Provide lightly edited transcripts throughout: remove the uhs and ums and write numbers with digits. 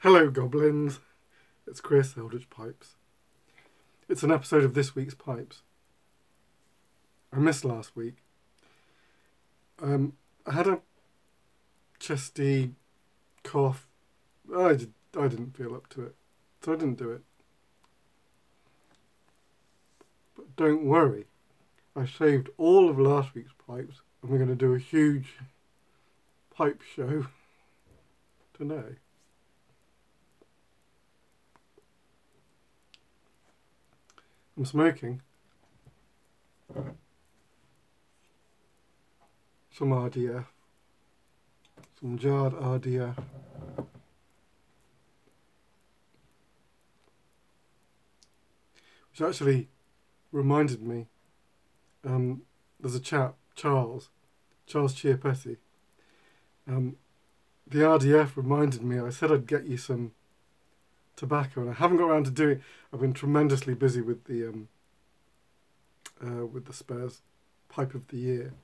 Hello, goblins. It's Chris, Eldritch Pipes. It's an episode of this week's Pipes. I missed last week. I had a chesty cough. I didn't feel up to it, so I didn't do it. But don't worry. I saved all of last week's Pipes, and we're going to do a huge pipe show today. I'm smoking some RDF, some jarred RDF. Which actually reminded me, there's a chap, Charles Chiappetti. The RDF reminded me, I said I'd get you some tobacco, and I haven't got around to doing it. I've been tremendously busy with the spares pipe of the year,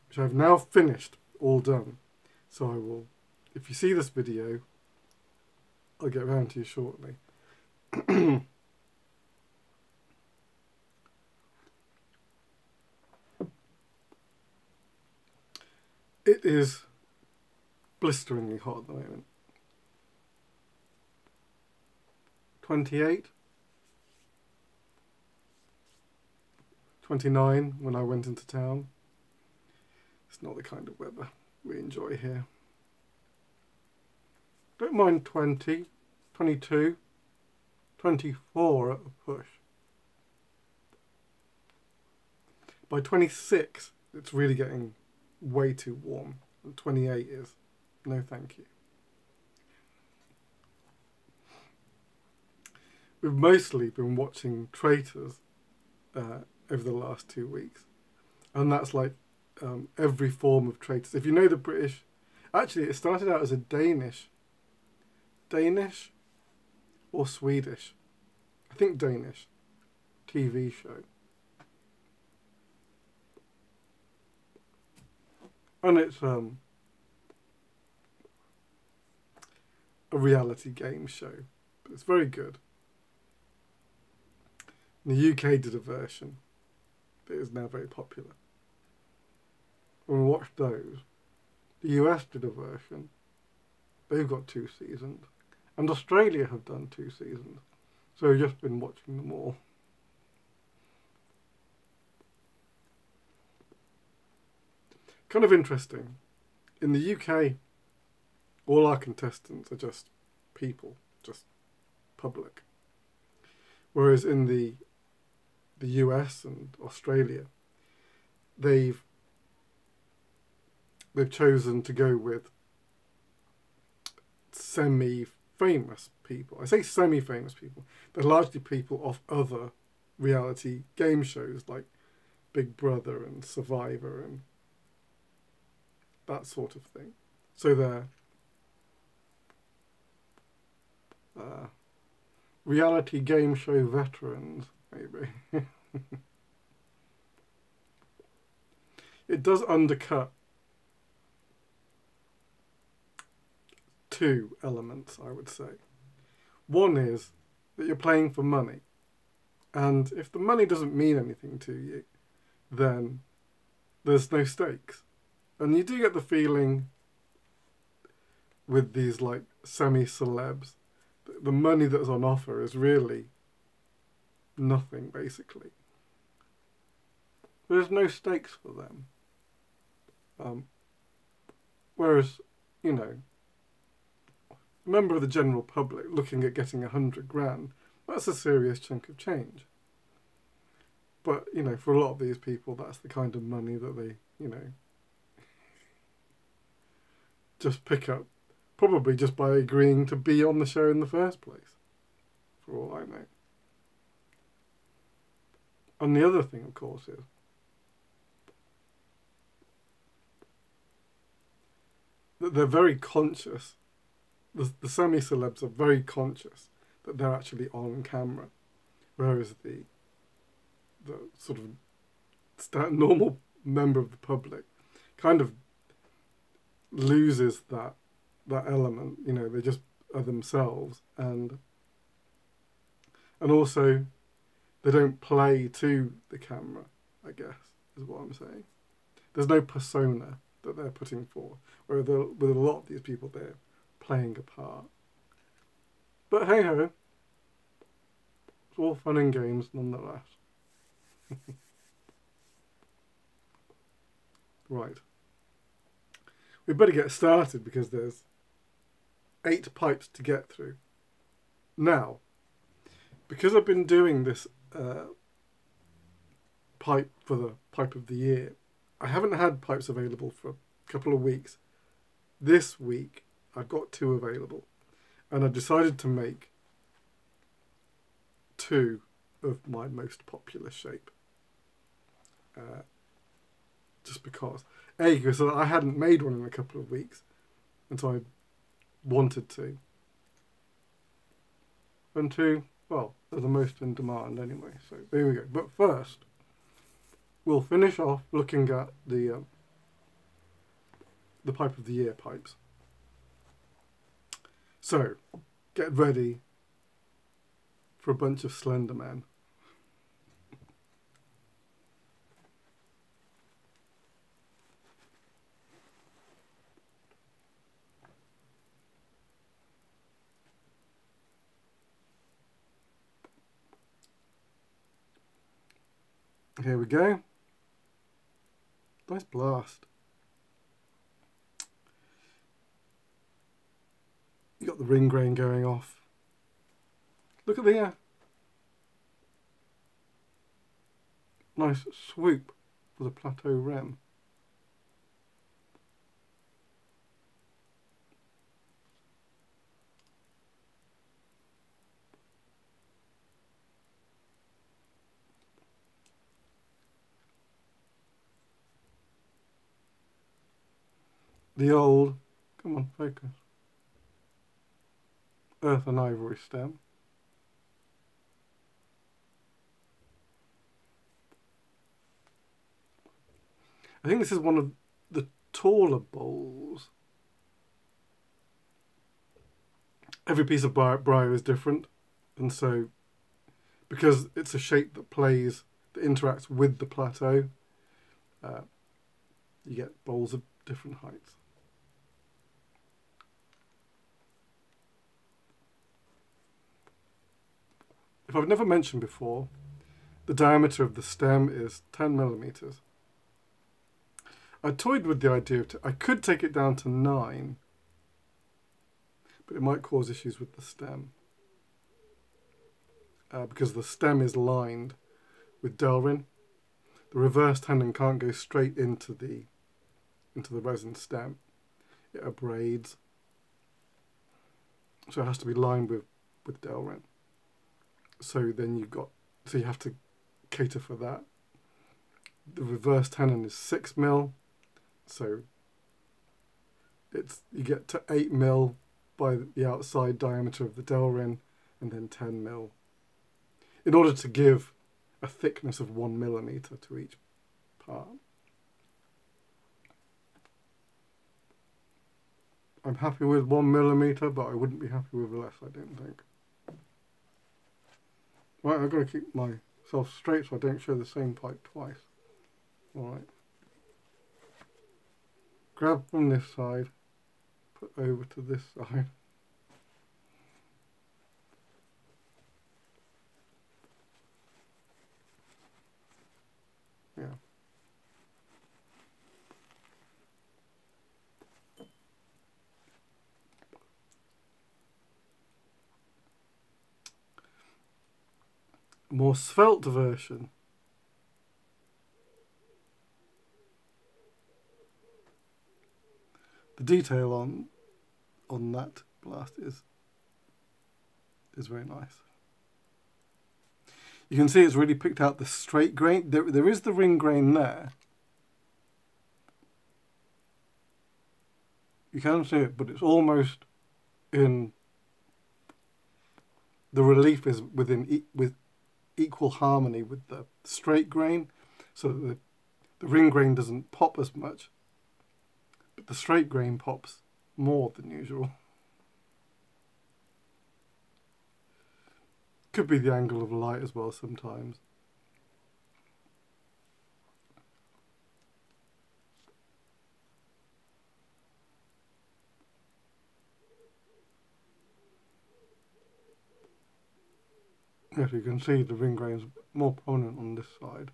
which I've now finished, all done. So I will, if you see this video, I'll get around to you shortly. It is blisteringly hot at the moment. 28, 29 when I went into town. It's not the kind of weather we enjoy here. Don't mind 20, 22, 24 at a push. By 26, it's really getting way too warm. And 28 is no thank you. We've mostly been watching Traitors over the last 2 weeks. And that's like every form of Traitors. If you know the British... Actually, it started out as a Danish or Swedish, I think Danish, TV show. And it's a reality game show. But it's very good. The UK did a version that is now very popular. When we watched those, the US did a version. They've got 2 seasons. And Australia have done 2 seasons. So we've just been watching them all. Kind of interesting. In the UK, all our contestants are just people, just public. Whereas in the US and Australia, they've chosen to go with semi-famous people. I say semi-famous people. They're largely people off other reality game shows like Big Brother and Survivor and that sort of thing. So they're reality game show veterans, maybe. It does undercut 2 elements, I would say. One is that you're playing for money. And if the money doesn't mean anything to you, then there's no stakes. And you do get the feeling with these like semi-celebs, the money that's on offer is really nothing, basically. There's no stakes for them. Whereas, you know, a member of the general public looking at getting 100 grand, that's a serious chunk of change. But, you know, for a lot of these people, that's the kind of money that they, you know, just pick up, probably just by agreeing to be on the show in the first place, for all I know. And the other thing, of course, is that they're very conscious, the semi-celebs are very conscious that they're actually on camera, whereas the sort of normal member of the public kind of loses that element. You know, they just are themselves, and also they don't play to the camera, I guess, is what I'm saying. There's no persona that they're putting forth, whereas with a lot of these people, they're playing a part. But hey ho, it's all fun and games nonetheless. Right. We better get started because there's 8 pipes to get through. Now, because I've been doing this pipe for the pipe of the year, I haven't had pipes available for a couple of weeks. This week, I've got 2 available, and I decided to make 2 of my most popular shape. Just because. A, because I hadn't made one in a couple of weeks, and so I wanted to. And 2, well, they're the most in demand anyway, so there we go. But first, we'll finish off looking at the pipe of the year pipes. So, get ready for a bunch of Slender Men. Here we go. Nice blast. You got the ring grain going off. Look at the nice swoop for the plateau rim. The old, come on, focus, earth and ivory stem. I think this is one of the taller bowls. Every piece of briar is different, and so because it's a shape that interacts with the plateau, you get bowls of different heights. If I've never mentioned before, the diameter of the stem is 10 millimeters. I toyed with the idea of I could take it down to 9, but it might cause issues with the stem because the stem is lined with Delrin. The reverse tenon can't go straight into the resin stem. It abrades, so it has to be lined with Delrin. So then you have to cater for that. The reverse tenon is 6 mil, so you get to 8 mil by the outside diameter of the Delrin, and then 10 mil, in order to give a thickness of 1 millimeter to each part. I'm happy with 1 millimeter, but I wouldn't be happy with less, I don't think. Right, I've got to keep myself straight so I don't show the same pipe twice. Alright. Grab from this side, put over to this side. Yeah. More svelte version. The detail on that blast is very nice. You can see it's really picked out the straight grain. There is the ring grain there. You can see it, but it's almost in. The relief is with equal harmony with the straight grain, so that the ring grain doesn't pop as much, but the straight grain pops more than usual. Could be the angle of light as well sometimes. Yes, you can see the ring grain's more prominent on this side.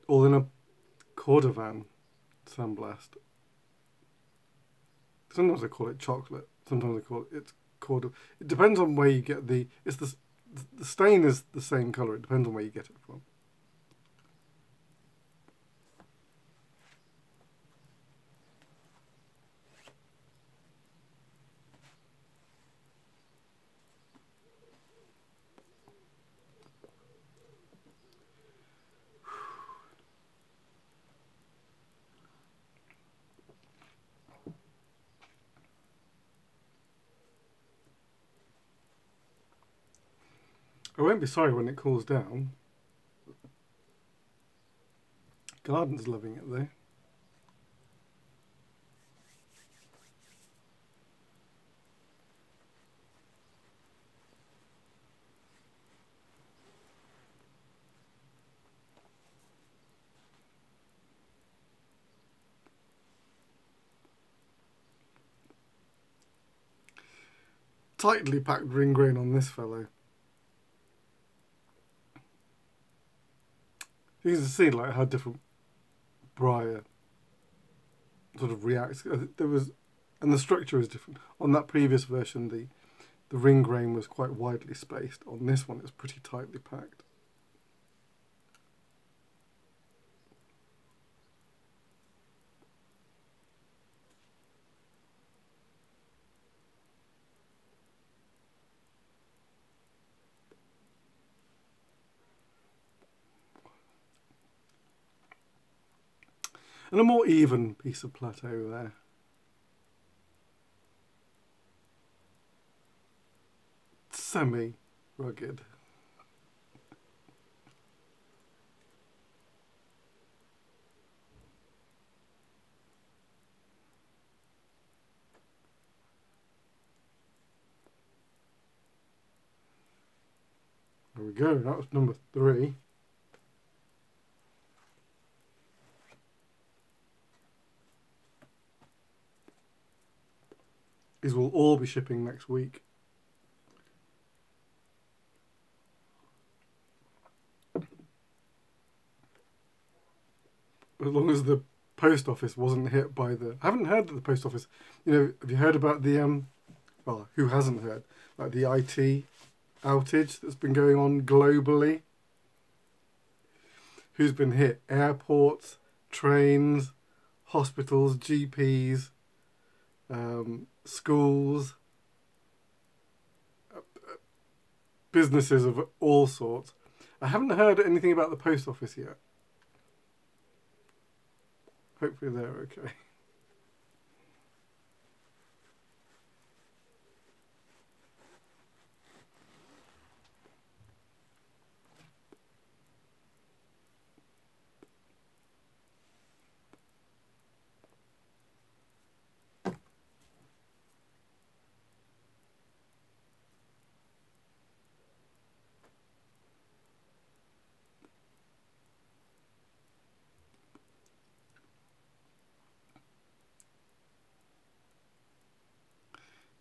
All in a cordovan sandblast. Sometimes they call it chocolate. Sometimes they call it cordovan. It depends on where you get the. It's the stain is the same color. It depends on where you get it from. I won't be sorry when it cools down. Garden's loving it though. Tightly packed ring grain on this fellow. You can see like how different briar sort of reacts. There was, and the structure is different. On that previous version, the ring grain was quite widely spaced. On this one, it's pretty tightly packed. And a more even piece of plateau there. Semi-rugged. There we go, that was number 3. These will all be shipping next week. As long as the post office wasn't hit by the... I haven't heard that the post office... You know, have you heard about the... well, who hasn't heard? Like the IT outage that's been going on globally? Who's been hit? Airports, trains, hospitals, GPs, schools, businesses of all sorts. I haven't heard anything about the post office yet. Hopefully they're okay.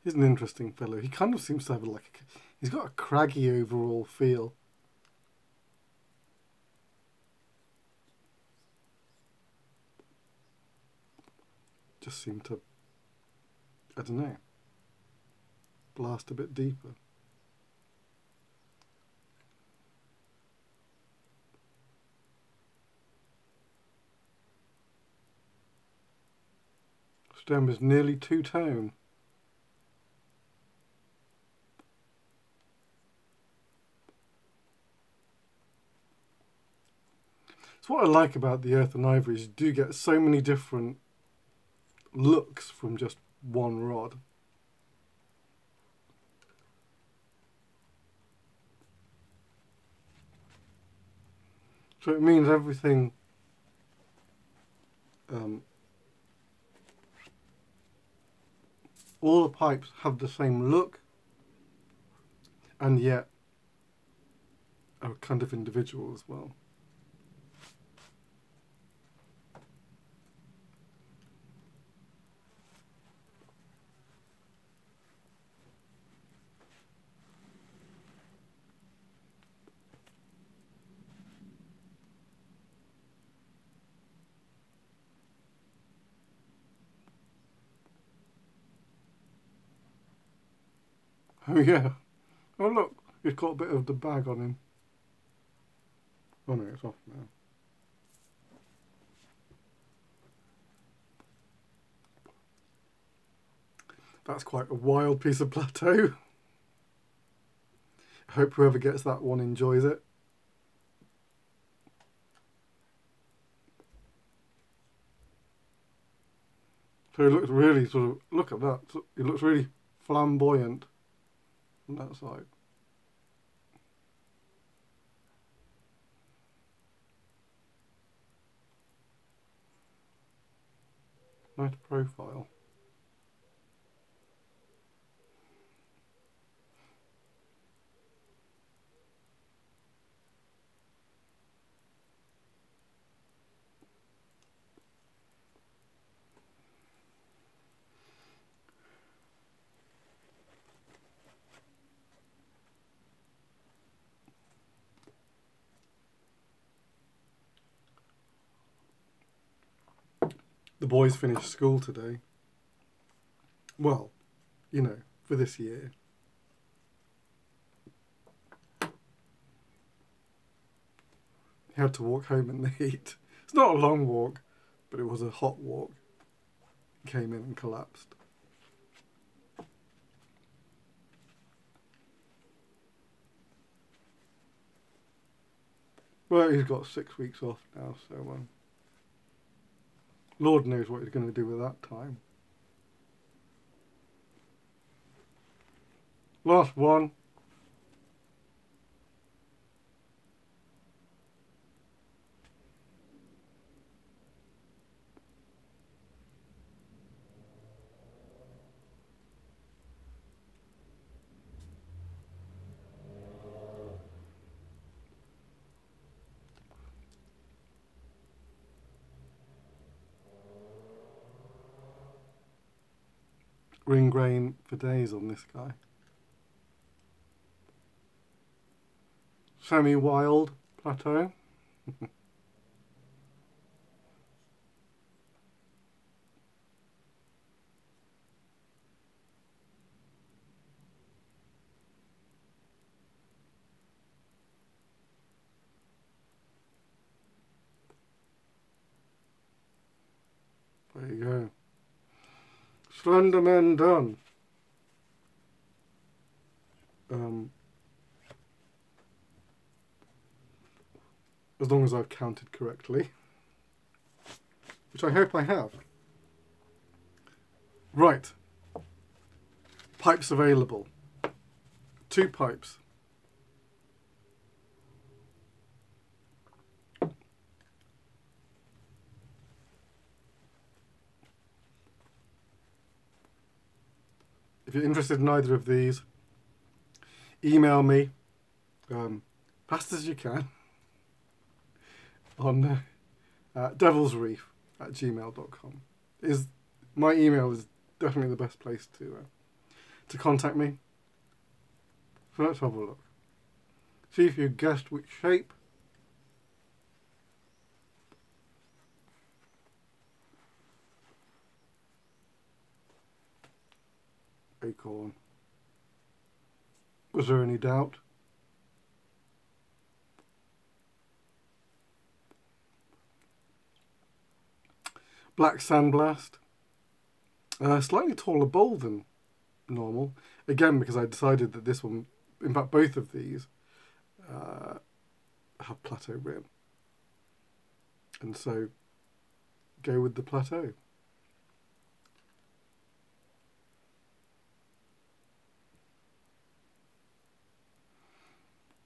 He's an interesting fellow. He kind of seems to have he's got a craggy overall feel. Just seem to, I don't know, blast a bit deeper. Stem is nearly two-tone. So what I like about the earth and ivory is you do get so many different looks from just one rod. So it means everything all the pipes have the same look and yet are kind of individual as well. Oh yeah. Oh look, he's got a bit of the bag on him. Oh no, it's off now. That's quite a wild piece of plateau. I hope whoever gets that one enjoys it. So it looks really sort of, look at that, it looks really flamboyant on that side. Nice profile. The boys finished school today. Well, you know, for this year. He had to walk home in the heat. It's not a long walk, but it was a hot walk. He came in and collapsed. Well, he's got 6 weeks off now, so Lord knows what he's going to do with that time. Last one. Ring grain for days on this guy. Semi-wild plateau. There you go. Slenderman done. As long as I've counted correctly, which I hope I have. Right. Pipes available. 2 pipes. If you're interested in either of these, email me fast as you can on devilsreef@gmail.com. My email is definitely the best place to contact me. So let's have a look. See if you guessed which shape. Acorn. Was there any doubt? Black Sandblast. Slightly taller bowl than normal. Again, because I decided that this one, in fact both of these, have plateau rim. And so, go with the plateau.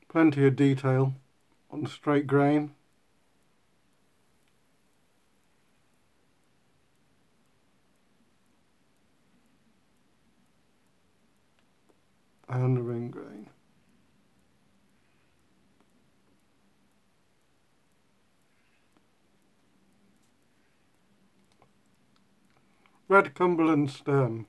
Plenty of detail on the straight grain. And the ring grain. Red Cumberland stem.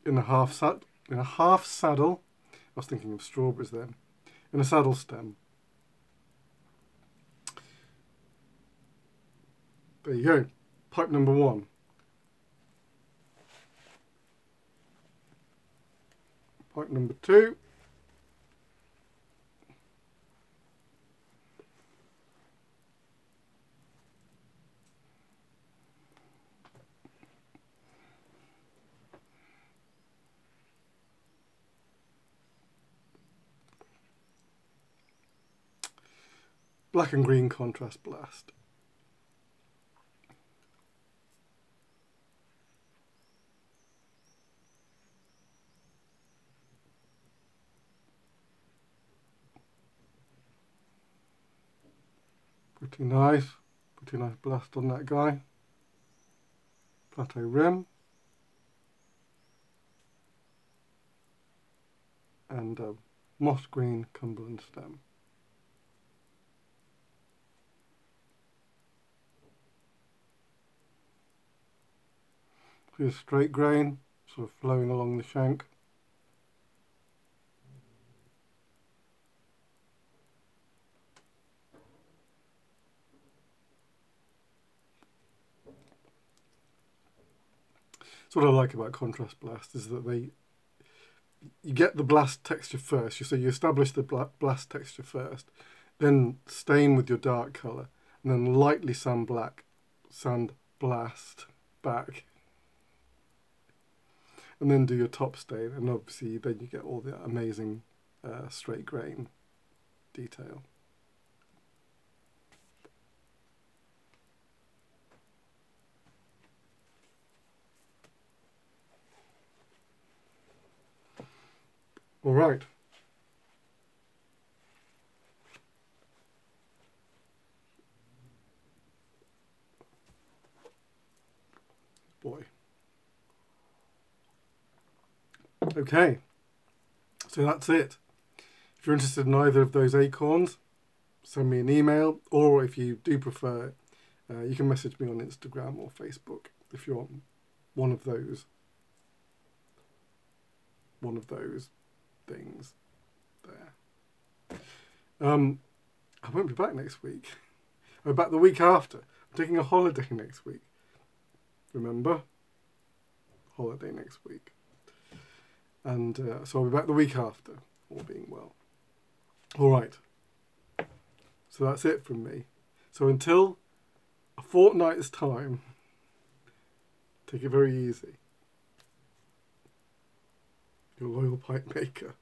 In a half saddle. I was thinking of strawberries then. In a saddle stem. There you go. Pipe number 1. Pipe number 2. Black and green contrast blast. Pretty nice blast on that guy. Plateau rim. And a moss green Cumberland stem. See a straight grain sort of flowing along the shank. So what I like about contrast blast is that you get the blast texture first. So you establish the blast texture first, then stain with your dark colour, and then lightly sand blast back, and then do your top stain, and obviously then you get all the amazing straight grain detail. All right. Boy. Okay. So that's it. If you're interested in either of those acorns, send me an email, or if you do prefer, you can message me on Instagram or Facebook if you want one of those things there. I won't be back next week. I'll be back the week after. I'm taking a holiday next week. Remember? Holiday next week. And so I'll be back the week after, all being well. All right. So that's it from me. So until a fortnight's time, take it very easy. Your loyal pipe maker.